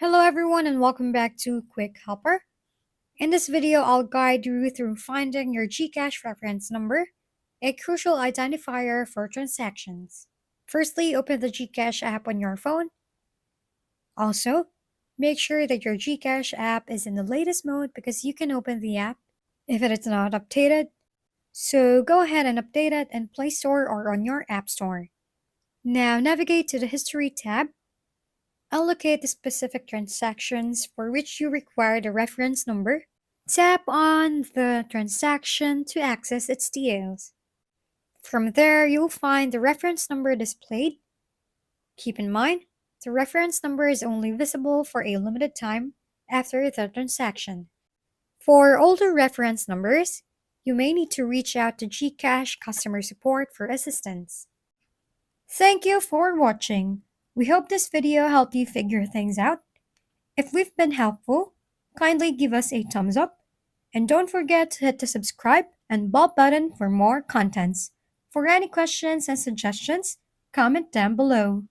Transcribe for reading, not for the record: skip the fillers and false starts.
Hello everyone and welcome back to Quick Helper. In this video, I'll guide you through finding your GCash reference number, a crucial identifier for transactions. Firstly, open the GCash app on your phone. Also, make sure that your GCash app is in the latest mode because you can open the app if it is not updated. So go ahead and update it in Play Store or on your App Store. Now navigate to the History tab. Allocate the specific transactions for which you require the reference number. Tap on the transaction to access its details. From there, you'll find the reference number displayed. Keep in mind, the reference number is only visible for a limited time after the transaction. For older reference numbers, you may need to reach out to GCash customer support for assistance. Thank you for watching. We hope this video helped you figure things out. If we've been helpful, kindly give us a thumbs up and don't forget to hit the subscribe and bell button for more contents. For any questions and suggestions, comment down below.